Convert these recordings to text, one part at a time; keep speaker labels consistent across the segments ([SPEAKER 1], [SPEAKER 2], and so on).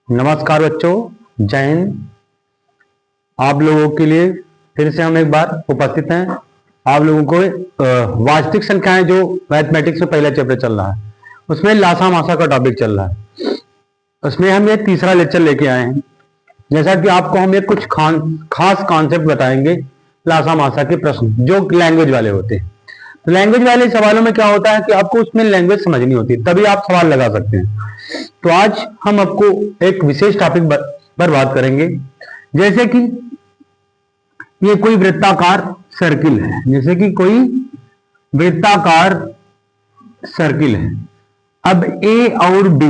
[SPEAKER 1] नमस्कार बच्चों, जय हिंद। आप लोगों के लिए फिर से हम एक बार उपस्थित हैं। आप लोगों को वास्तविक संख्याएं जो मैथमेटिक्स में पहला चैप्टर चल रहा है उसमें लासा मासा का टॉपिक चल रहा है। उसमें हम ये तीसरा लेक्चर लेके आए हैं। जैसा कि आपको हम एक कुछ खास कॉन्सेप्ट बताएंगे लासा मासा के प्रश्न जो लैंग्वेज वाले होते हैं। तो लैंग्वेज वाले सवालों में क्या होता है कि आपको उसमें लैंग्वेज समझनी होती है, तभी आप सवाल लगा सकते हैं। तो आज हम आपको एक विशेष टॉपिक पर बात करेंगे। जैसे कि ये कोई वृत्ताकार सर्किल है, जैसे कि कोई वृत्ताकार सर्किल है। अब ए और बी,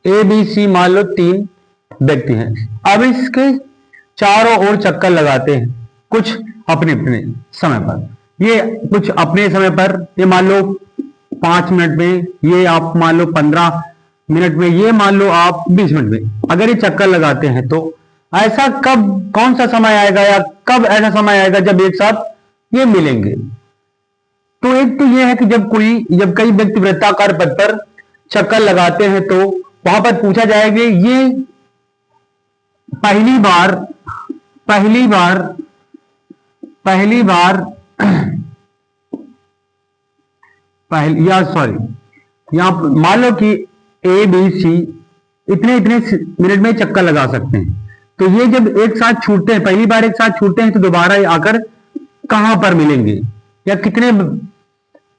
[SPEAKER 1] ए बी सी मान लो तीन व्यक्ति हैं। अब इसके चारों ओर चक्कर लगाते हैं कुछ अपने अपने समय पर। ये कुछ अपने समय पर, ये मान लो 5 मिनट में, ये आप मान लो 15 मिनट में, ये मान लो आप 20 मिनट में। अगर ये चक्कर लगाते हैं तो ऐसा कब, कौन सा समय आएगा या कब ऐसा समय आएगा जब एक साथ ये मिलेंगे। तो एक तो ये है कि जब कई व्यक्ति वृत्ताकार पथ पर चक्कर लगाते हैं तो वहां पर पूछा जाएगा ये पहली बार यहां मान लो कि ए बी सी इतने इतने मिनट में चक्कर लगा सकते हैं। तो ये जब एक साथ छूटते हैं, पहली बार एक साथ छूटते हैं, तो दोबारा आकर कहां पर मिलेंगे या कितने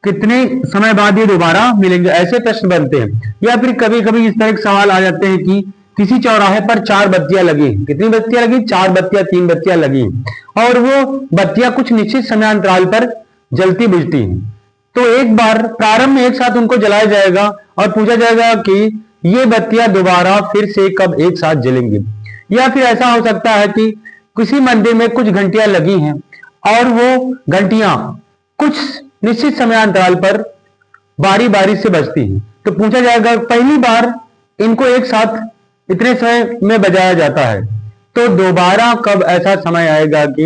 [SPEAKER 1] कितने समय बाद ये दोबारा मिलेंगे, ऐसे प्रश्न बनते हैं। या फिर कभी कभी इस तरह के सवाल आ जाते हैं कि किसी चौराहे पर 4 बत्तियां लगी। कितनी बत्तियां लगी? 4 बत्तियां, 3 बत्तियां लगी और वो बत्तियां कुछ निश्चित समयांतराल पर जलती बुझती हैं। तो एक बार प्रारंभ में एक साथ उनको जलाया जाएगा और पूछा जाएगा कि ये बत्तियां दोबारा फिर से कब एक साथ जलेंगी। या फिर ऐसा हो सकता है कि किसी मंदिर में कुछ घंटियां लगी हैं और वो घंटियां कुछ निश्चित समयांतराल पर बारी बारी से बजती हैं। तो पूछा जाएगा पहली बार इनको एक साथ इतने समय में बजाया जाता है, तो दोबारा कब ऐसा समय आएगा कि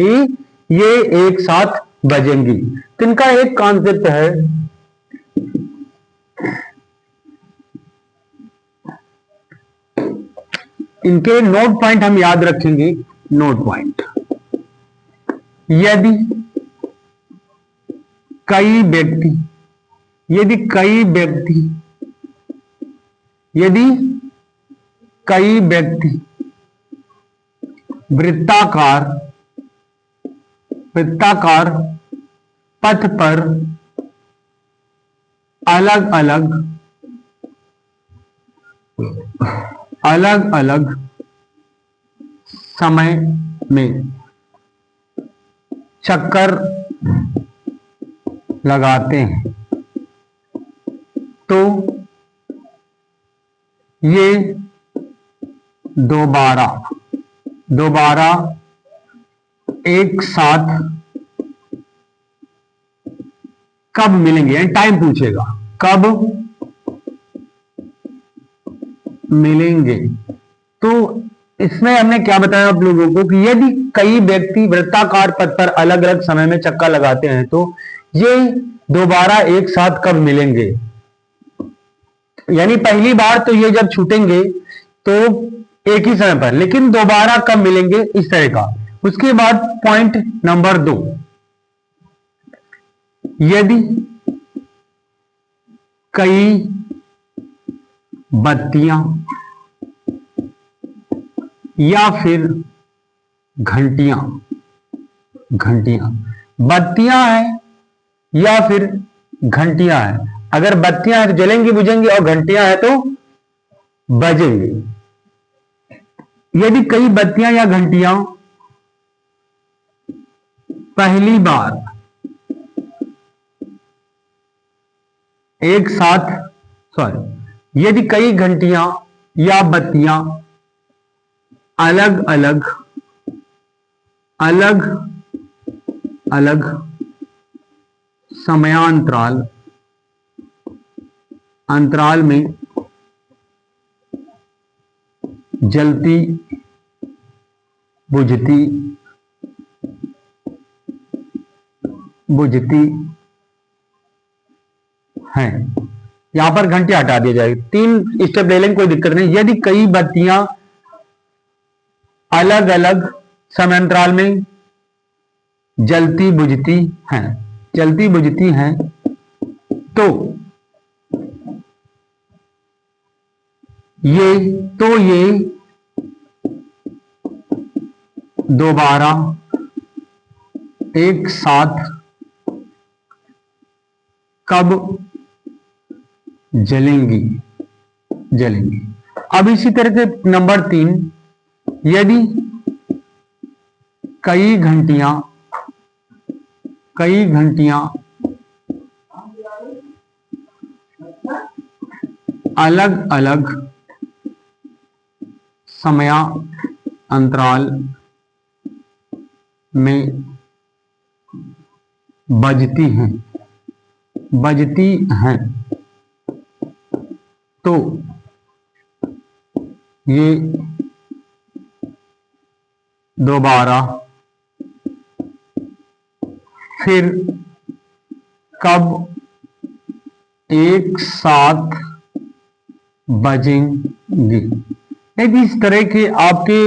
[SPEAKER 1] ये एक साथ बजेंगी। तो इनका एक कॉन्सेप्ट है, इनके नोट पॉइंट हम याद रखेंगे। नोट पॉइंट, यदि कई व्यक्ति वृत्ताकार पथ पर अलग अलग समय में चक्कर लगाते हैं तो ये दोबारा एक साथ कब मिलेंगे, यानी टाइम पूछेगा कब मिलेंगे। तो इसमें हमने क्या बताया आप लोगों को कि यदि कई व्यक्ति वृत्ताकार पथ पर अलग अलग समय में चक्कर लगाते हैं तो ये दोबारा एक साथ कब मिलेंगे। यानी पहली बार तो ये जब छूटेंगे तो एक ही समय पर, लेकिन दोबारा कब मिलेंगे, इस तरह का। उसके बाद पॉइंट नंबर 2, यदि कई बत्तियां या फिर घंटियां बत्तियां हैं या फिर घंटियां हैं। अगर बत्तियां हैं तो जलेंगी बुझेंगी और घंटियां हैं तो बजेंगी। यदि कई बत्तियां या घंटियां पहली बार एक साथ, यदि कई घंटियां या बत्तियां अलग अलग अंतराल में जलती बुझती हैं, यहां पर घंटियां हटा दी जाएगी, 3 स्टेप ले लेंगे, कोई दिक्कत नहीं। यदि कई बत्तियां अलग अलग समयांतराल में जलती बुझती हैं तो ये दोबारा एक साथ कब जलेंगी। अब इसी तरह से नंबर 3, यदि कई घंटियां अलग अलग समयांतराल में बजती हैं तो ये दोबारा फिर कब एक साथ बजेंगे। यदि इस तरह के आपके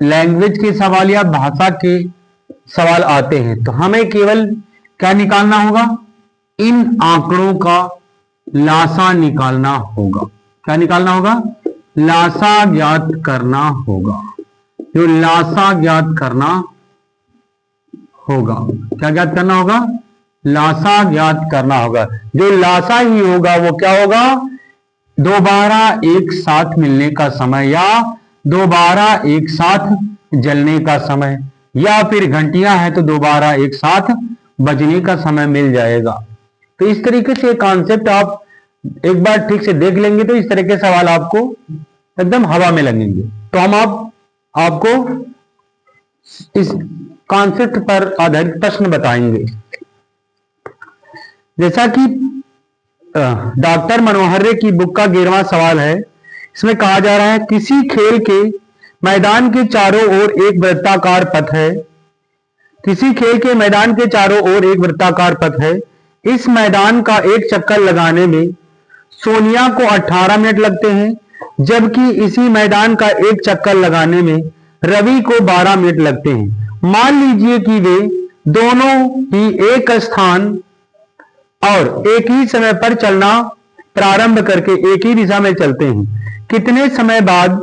[SPEAKER 1] लैंग्वेज के सवाल या भाषा के सवाल आते हैं तो हमें केवल क्या निकालना होगा, इन आंकड़ों का लासा निकालना होगा। क्या निकालना होगा, लासा ज्ञात करना होगा। जो लासा ज्ञात करना होगा, क्या ज्ञात करना होगा, लासा ज्ञात करना होगा। जो लासा ही होगा वो क्या होगा, दोबारा एक साथ मिलने का समय या दोबारा एक साथ जलने का समय, या फिर घंटियां हैं तो दोबारा एक साथ बजने का समय मिल जाएगा। तो इस तरीके से कॉन्सेप्ट आप एक बार ठीक से देख लेंगे तो इस तरह के सवाल आपको एकदम हवा में लगेंगे। तो हम आपको इस कॉन्सेप्ट पर आधारित प्रश्न बताएंगे। जैसा कि डॉक्टर मनोहर की बुक का 11वां सवाल है, इसमें कहा जा रहा है किसी खेल के मैदान के चारों ओर एक वृत्ताकार पथ है। किसी खेल के मैदान के चारों ओर एक वृत्ताकार पथ है। इस मैदान का एक चक्कर लगाने में सोनिया को 18 मिनट लगते हैं, जबकि इसी मैदान का एक चक्कर लगाने में रवि को 12 मिनट लगते हैं। मान लीजिए कि वे दोनों ही एक स्थान और एक ही समय पर चलना प्रारंभ करके एक ही दिशा में चलते हैं। कितने समय बाद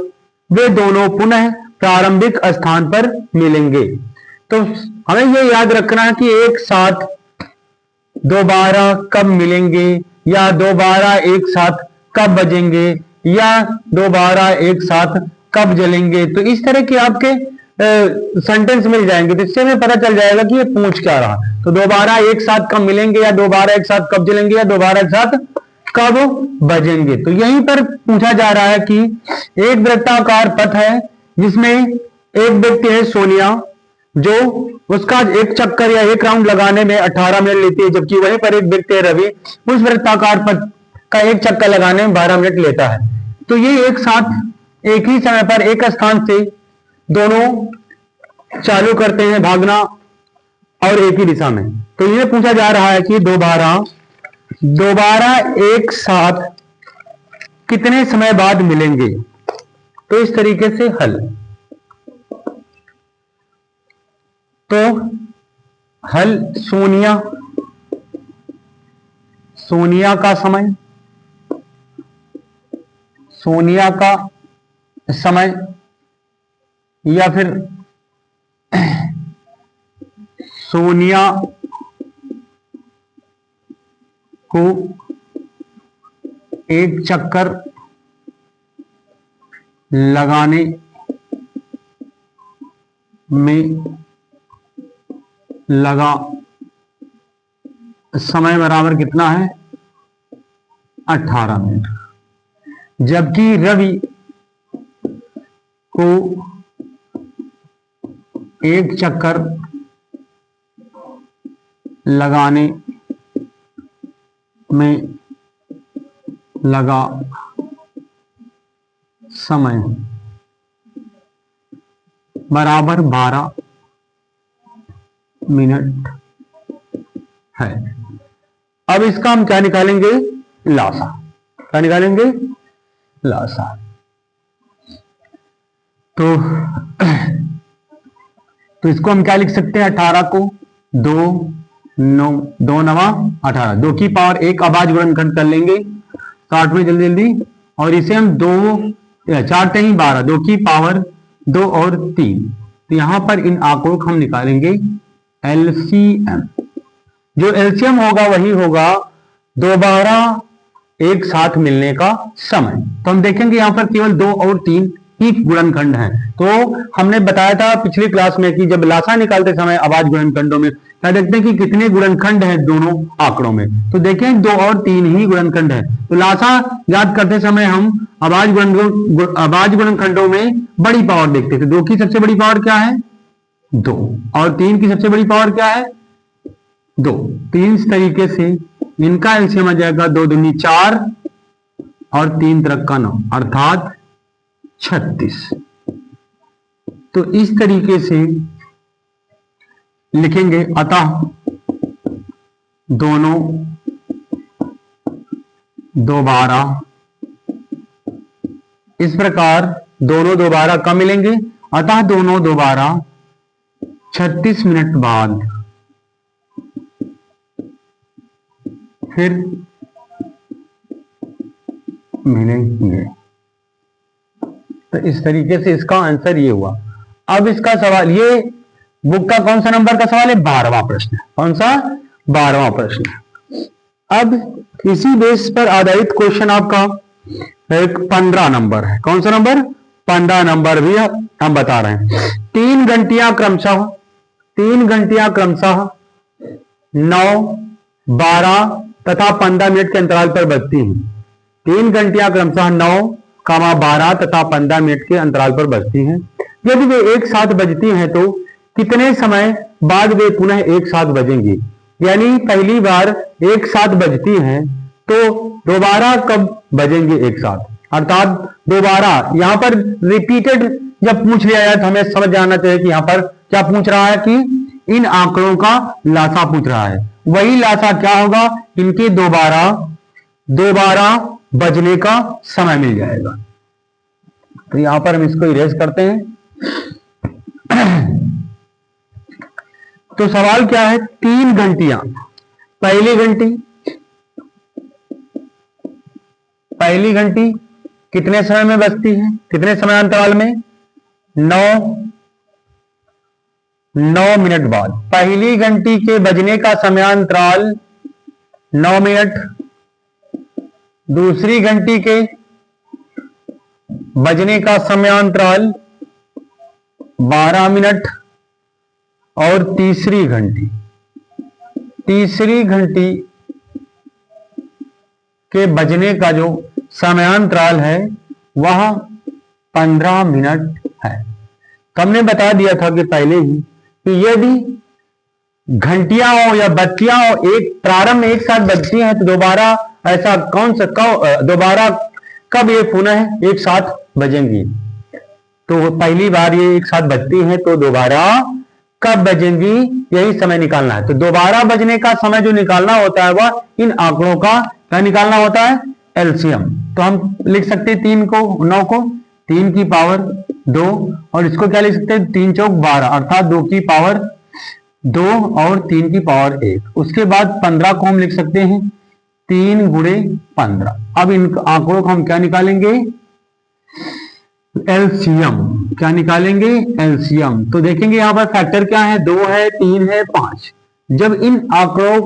[SPEAKER 1] वे दोनों पुनः प्रारंभिक स्थान पर मिलेंगे। तो हमें यह याद रखना है कि एक साथ दोबारा कब मिलेंगे, या दोबारा एक साथ कब बजेंगे, या दोबारा एक साथ कब जलेंगे। तो इस तरह के आपके सेंटेंस मिल जाएंगे, तो इससे हमें पता चल जाएगा कि ये पूछ क्या रहा। तो दोबारा एक साथ कब मिलेंगे, या दोबारा एक साथ कब जलेंगे, या दोबारा एक साथ कब बजेंगे। तो यहीं पर पूछा जा रहा है कि एक वृत्ताकार पथ है जिसमें एक व्यक्ति है सोनिया, जो उसका एक चक्कर या एक राउंड लगाने में 18 मिनट लेती है, जबकि वहीं पर एक व्यक्ति है रवि, उस वृत्ताकार पथ का एक चक्कर लगाने में 12 मिनट लेता है। तो ये एक साथ एक ही समय पर एक स्थान से दोनों चालू करते हैं भागना और एक ही दिशा में। तो ये पूछा जा रहा है कि दोबारा एक साथ कितने समय बाद मिलेंगे। तो इस तरीके से हल। तो हल सोनिया का समय या फिर सोनिया को एक चक्कर लगाने में लगा समय बराबर कितना है, 18 मिनट। जबकि रवि को एक चक्कर लगाने में लगा समय बराबर 12 मिनट है। अब इसका हम क्या निकालेंगे, लासा। क्या निकालेंगे? लासा। तो इसको हम क्या लिख सकते हैं? 18 को 2 नवा 18, 2 की पावर 1 अभाज्य गुणनखंड कर लेंगे 60 में जल्दी जल्दी, और इसे हम 4 3 12, 2 की पावर 2 और 3। तो यहां पर इन आंकड़ों को हम निकालेंगे एलसीएम। जो एलसीएम होगा वही होगा दोबारा एक साथ मिलने का समय। तो हम देखेंगे यहां पर केवल 2 और 3 ही गुणनखंड हैं। तो हमने बताया था पिछली क्लास में कि जब लासा निकालते समय अभाज्य गुणनखंडों में क्या देखते हैं कि कितने गुणनखंड हैं दोनों आंकड़ों में। तो देखें 2 और 3 ही गुणनखंड है। तो लासा याद करते समय हम अभाज्य गुणनखंडों में बड़ी पावर देखते थे। 2 की सबसे बड़ी पावर क्या है? 2, और 3 की सबसे बड़ी पावर क्या है? 2। तो इस तरीके से इनका एलसीएम आ जाएगा 2 दूनी 4 और 3 त्रिक का 9 अर्थात 36। तो इस तरीके से लिखेंगे। अतः दोनों दोबारा, इस प्रकार दोनों दोबारा कब मिलेंगे? अतः दोनों दोबारा 36 मिनट बाद फिर मिलेंगे। तो इस तरीके से इसका आंसर ये हुआ। अब इसका सवाल, ये बुक का कौन सा नंबर का सवाल है? 12वां प्रश्न। कौन सा? 12वां प्रश्न। अब इसी बेस पर आधारित क्वेश्चन आपका एक 15 नंबर है। कौन सा नंबर? 15 नंबर भी हम बता रहे हैं। 3 घंटियां क्रमशः 9, 12 तथा 15 मिनट के अंतराल पर बजती हैं। 3 घंटियां क्रमशः 9, 12 तथा 15 मिनट के अंतराल पर बजती हैं। यदि वे एक साथ बजती हैं तो कितने समय बाद वे पुनः एक साथ बजेंगी? यानी पहली बार एक साथ बजती हैं तो दोबारा कब बजेंगे एक साथ? अर्थात दोबारा यहां पर रिपीटेड जब पूछ लिया जाए तो हमें समझ जाना चाहिए कि यहां पर क्या पूछ रहा है कि इन आंकड़ों का लासा पूछ रहा है। वही लासा क्या होगा? इनके दोबारा बजने का समय मिल जाएगा। तो यहां पर हम इसको इरेज करते हैं। तो सवाल क्या है? 3 घंटियां, पहली घंटी कितने समय में बजती है? कितने समय अंतराल में? 9 मिनट बाद। पहली घंटी के बजने का समयांतराल 9 मिनट, दूसरी घंटी के बजने का समयांतराल 12 मिनट, और तीसरी घंटी के बजने का जो समयांतराल है वह 15 मिनट है। तो हमने बता दिया था कि पहले ही कि यदि घंटियां हो या बत्तियां हो एक प्रारंभ में एक साथ बजती हैं तो दोबारा ऐसा दोबारा कब ये पुनः एक साथ बजेंगी? तो पहली बार ये एक साथ बजती हैं तो दोबारा कब बजेंगी, यही समय निकालना है। तो दोबारा बजने का समय जो निकालना होता है वह इन आंकड़ों का क्या निकालना होता है? एलसीएम। तो हम लिख सकते हैं 3 को 9 को 3 की पावर 2, और इसको क्या लिख सकते हैं? 3 चौक 12 अर्थात 2 की पावर 2 और 3 की पावर 1। उसके बाद 15 को हम लिख सकते हैं 3 गुणे 15। अब इन आंकड़ों को हम क्या निकालेंगे? एलसीएम। क्या निकालेंगे? एलसीएम। तो देखेंगे यहां पर फैक्टर क्या है? 2 है, 3 है, 5। जब इन आंकड़ों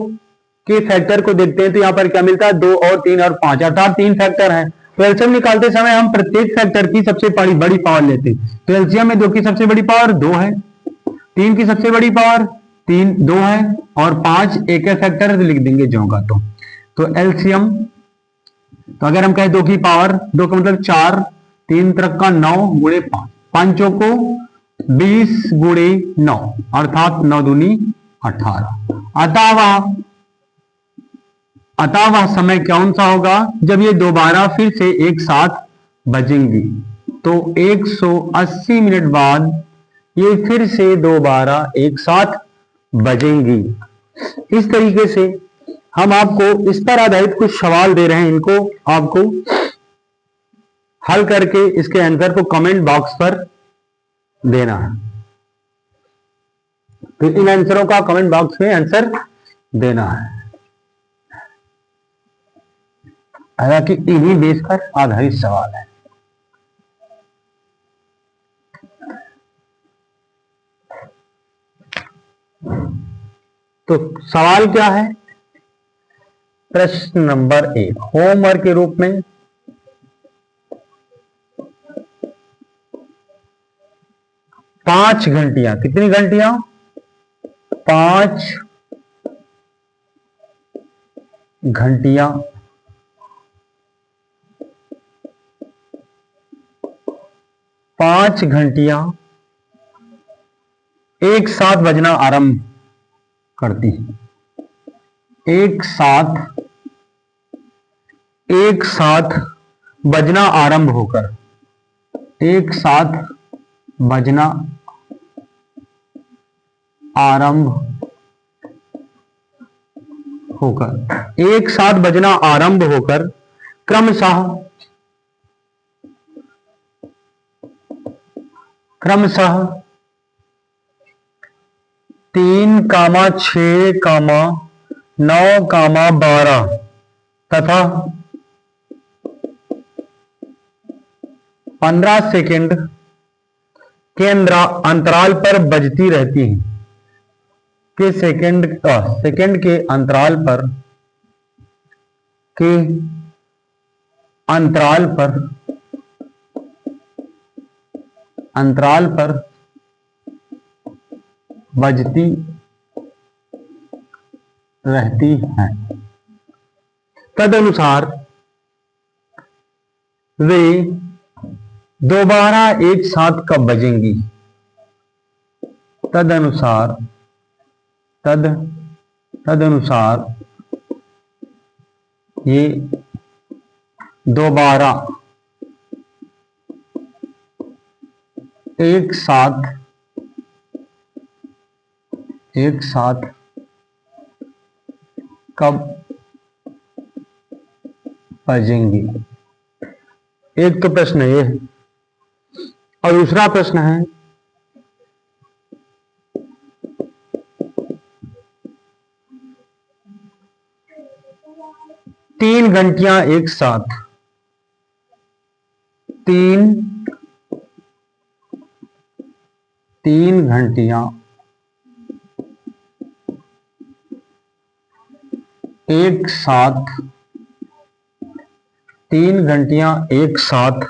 [SPEAKER 1] के फैक्टर को देखते हैं तो यहां पर क्या मिलता है? 2 और 3 और 5 अर्थात 3 फैक्टर हैं। तो एलसीएम निकालते समय हम प्रत्येक फैक्टर की सबसे बड़ी पावर लेते हैं। तो एलसीएम में 2 की सबसे बड़ी पावर 2 है, 3 की सबसे बड़ी पावर 2 है, और 5 एक फैक्टर है तो लिख देंगे ज्यों का त्यों। तो एलसीएम, तो अगर हम कहें 2 की पावर 2 का मतलब 4, 3 त्रिक का 9 गुणे 5, 5 को 20 गुणे 9 अर्थात 9 दूनी 18। अतः वह समय कौन सा होगा? जब ये दोबारा फिर से एक साथ बजेंगी। तो 180 मिनट बाद ये फिर से दोबारा एक साथ बजेंगी। इस तरीके से हम आपको इस पर आधारित कुछ सवाल दे रहे हैं, इनको आपको हल करके इसके आंसर को कमेंट बॉक्स पर देना है। तो इन आंसरों का कमेंट बॉक्स में आंसर देना है, हालांकि इन्हीं बेस पर आधारित सवाल है। तो सवाल क्या है? प्रश्न नंबर 1 होमवर्क के रूप में 5 घंटियां, कितनी घंटियां? 5 घंटियां 5 घंटियां एक साथ बजना आरंभ करती हैं। एक साथ बजना आरंभ होकर, एक साथ बजना आरंभ होकर, एक साथ बजना आरंभ होकर क्रमशः 3, 6, 9, 12 तथा 15 सेकंड के अंतराल पर बजती रहती हैं। के सेकंड के अंतराल पर बजती रहती हैं। तदनुसार वे दोबारा एक साथ कब बजेंगी? तदनुसार ये दोबारा एक साथ कब बजेंगी? एक तो प्रश्न ये है, और दूसरा प्रश्न है 3 घंटियां एक साथ, 3 घंटियां एक साथ, 3 घंटियां एक साथ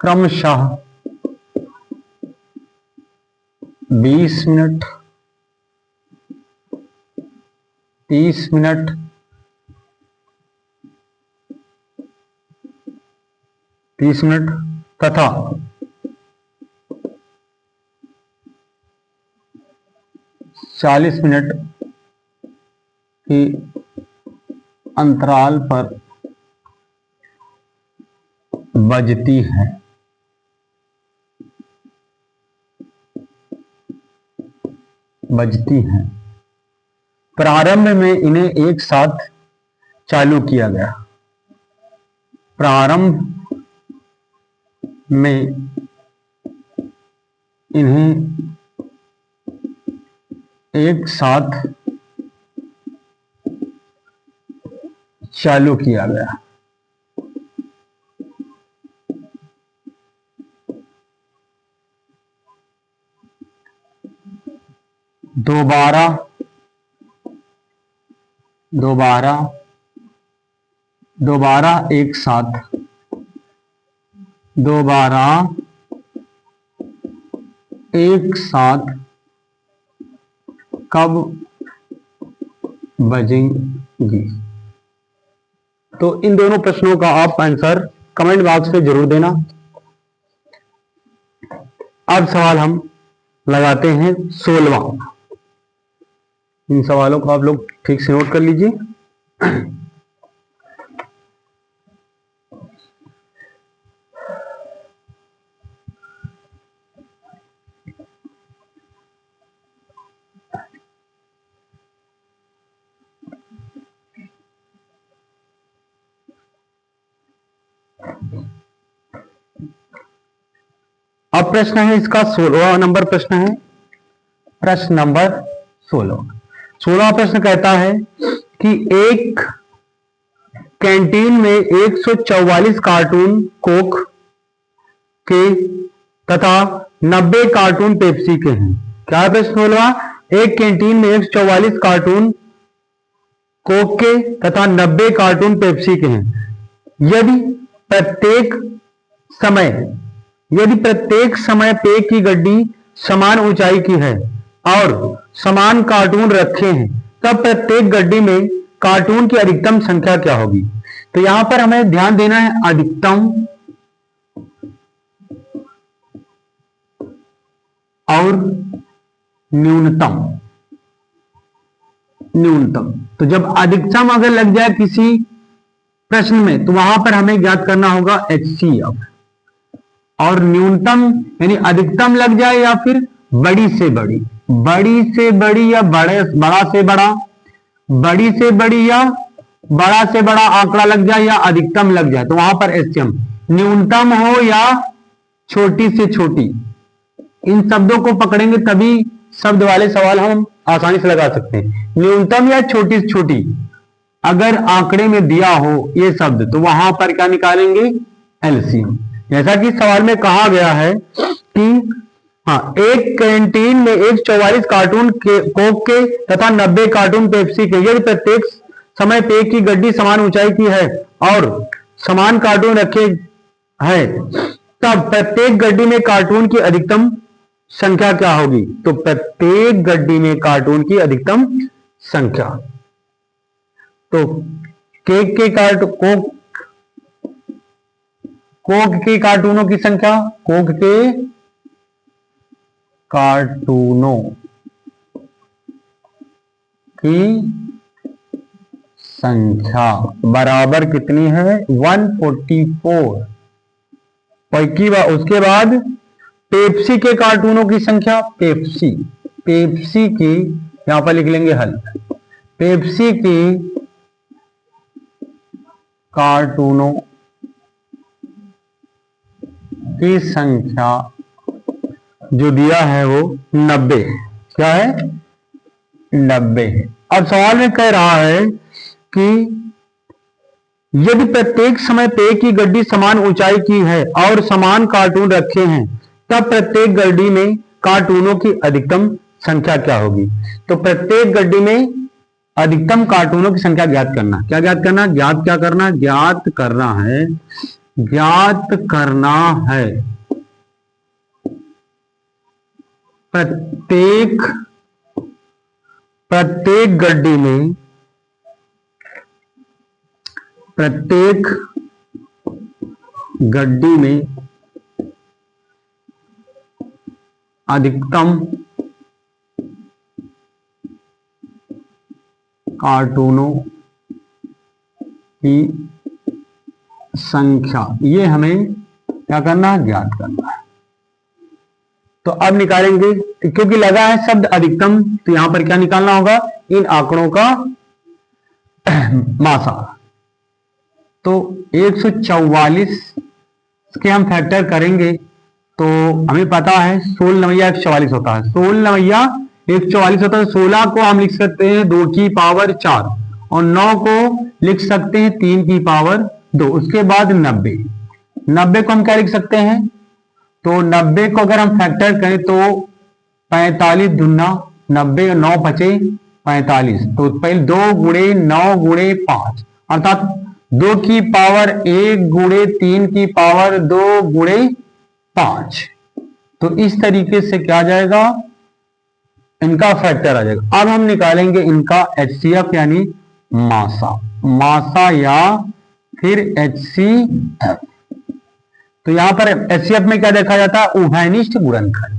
[SPEAKER 1] क्रमशः 20 मिनट, 30 मिनट, 30 मिनट तथा 40 मिनट के अंतराल पर बजती है। प्रारंभ में इन्हें एक साथ चालू किया गया। प्रारंभ में इन्हें एक साथ चालू किया गया। दोबारा एक साथ कब बजेंगी? तो इन दोनों प्रश्नों का आप आंसर कमेंट बॉक्स में जरूर देना। अब सवाल हम लगाते हैं 16वां। इन सवालों को आप लोग ठीक से नोट कर लीजिए। अब प्रश्न है इसका 16वां नंबर प्रश्न है, प्रश्न नंबर 16वां प्रश्न कहता है कि एक कैंटीन में 144 कार्टून कोक के तथा 90 कार्टून पेप्सी के हैं। क्या प्रश्न बोला? एक कैंटीन में 144 कार्टून कोक के तथा 90 कार्टून पेप्सी के हैं। यदि प्रत्येक समय पेय की गड्डी समान ऊंचाई की है और समान कार्टून रखे हैं, तब प्रत्येक गड्डी में कार्टून की अधिकतम संख्या क्या होगी? तो यहां पर हमें ध्यान देना है अधिकतम और न्यूनतम। तो जब अधिकतम अगर लग जाए किसी प्रश्न में तो वहां पर हमें ज्ञात करना होगा HCF, और न्यूनतम यानी अधिकतम लग जाए या फिर बड़ी से बड़ी या बड़ा से बड़ा, बड़ी से बड़ी या बड़ा से बड़ा आंकड़ा लग जाए या अधिकतम लग जाए तो वहां पर HCM, न्यूनतम हो या छोटी से छोटी, इन शब्दों को पकड़ेंगे तभी शब्द वाले सवाल हम आसानी से लगा सकते हैं। न्यूनतम या छोटी से छोटी अगर आंकड़े में दिया हो ये शब्द तो वहां पर क्या निकालेंगे? LCM। जैसा कि सवाल में कहा गया है कि एक कैंटीन में 144 कार्टून कोक के तथा 90 कार्टून पेप्सी के, यदि प्रत्येक समय पेय की गड्डी समान ऊंचाई की है और समान कार्टून रखे हैं, तब प्रत्येक गड्डी में कार्टून की अधिकतम संख्या क्या होगी? तो प्रत्येक गड्डी में कार्टून की अधिकतम संख्या, तो कोक के कार्टूनों की संख्या, कोक के कार्टूनों की संख्या बराबर कितनी है? 144। उसके बाद पेप्सी के कार्टूनों की संख्या, पेप्सी की यहां पर लिख लेंगे हल, पेप्सी की कार्टूनों की संख्या जो दिया है वो 90 है। क्या है? 90 है। अब सवाल में कह रहा है कि यदि प्रत्येक समय पेय की गड्डी समान ऊंचाई की है और समान कार्टून रखे हैं, तब प्रत्येक गड्डी में कार्टूनों की अधिकतम संख्या क्या होगी? तो प्रत्येक गड्डी में अधिकतम कार्टूनों की संख्या ज्ञात करना। क्या ज्ञात करना? ज्ञात करना है प्रत्येक गड्डी में अधिकतम कार्टूनों की संख्या, ये हमें क्या करना है? ज्ञात करना है। तो अब निकालेंगे, क्योंकि लगा है शब्द अधिकतम तो यहां पर क्या निकालना होगा? इन आंकड़ों का मासा। तो 144 के हम फैक्टर करेंगे तो हमें पता है 16 नवैया 144 होता है, 16 नवैया 144 होता है। 16 को हम लिख सकते हैं 2 की पावर 4 और 9 को लिख सकते हैं 3 की पावर 2। उसके बाद 90 को हम क्या लिख सकते हैं? तो 90 को अगर हम फैक्टर करें तो 45 दूना 90 और 9 बचे 45, तो पहले 2 गुणे 9 गुणे 5 अर्थात 2 की पावर 1 गुणे 3 की पावर 2 गुणे 5। तो इस तरीके से क्या आ जाएगा? इनका फैक्टर आ जाएगा। अब हम निकालेंगे इनका HCF यानी मासा या फिर HCF। तो यहां पर HCF में क्या देखा जाता है? उभयनिष्ठ गुणनखंड।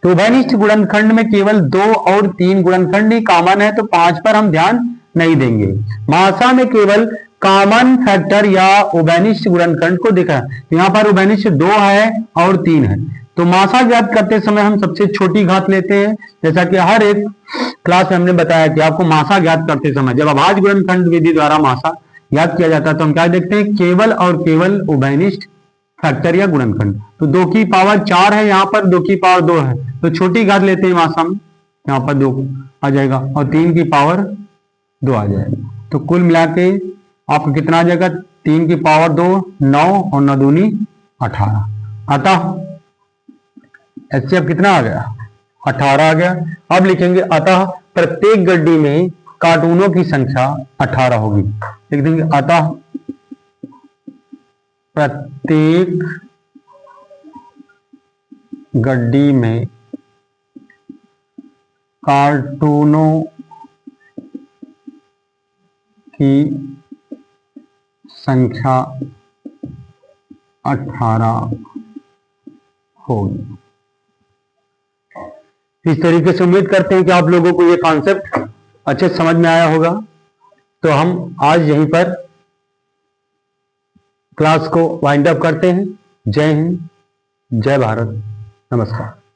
[SPEAKER 1] तो उभयनिष्ठ गुणनखंड में केवल 2 और 3 गुणनखंड ही कॉमन है, तो 5 पर हम ध्यान नहीं देंगे। मासा में केवल कॉमन फैक्टर या उभयनिष्ठ गुणनखंड को देखा। यहां पर उभयनिष्ठ 2 है और 3 है, तो मासा ज्ञात करते समय हम सबसे छोटी घात लेते हैं। जैसा कि हर एक क्लास में हमने बताया कि आपको मासा ज्ञात करते समय जब अभाज्य गुणनखंड विधि द्वारा मासा ज्ञात किया जाता है तो हम क्या देखते हैं? केवल और केवल उभयनिष्ठ फैक्टर या गुणनखंड। तो 2 की पावर 4 है, यहाँ पर 2 की पावर 2 है, तो छोटी घात लेते हैं वहां सामने, यहाँ पर 2 आ जाएगा और 3 की पावर 2 आ जाएगा। तो कुल मिला के आपको कितना आ जाएगा, 3 की पावर 2 9 और 9 दूनी 18। अतः एचसीएफ कितना आ गया, 18 आ गया। अब लिखेंगे अतः प्रत्येक गड्डी में कार्टूनों की संख्या 18 होगी। लिख देंगे अतः प्रत्येक गड्डी में कार्टूनों की संख्या 18 होगी। इस तरीके से उम्मीद करते हैं कि आप लोगों को ये कॉन्सेप्ट अच्छे समझ में आया होगा। तो हम आज यहीं पर क्लास को वाइंड अप करते हैं। जय हिंद, जय भारत, नमस्कार।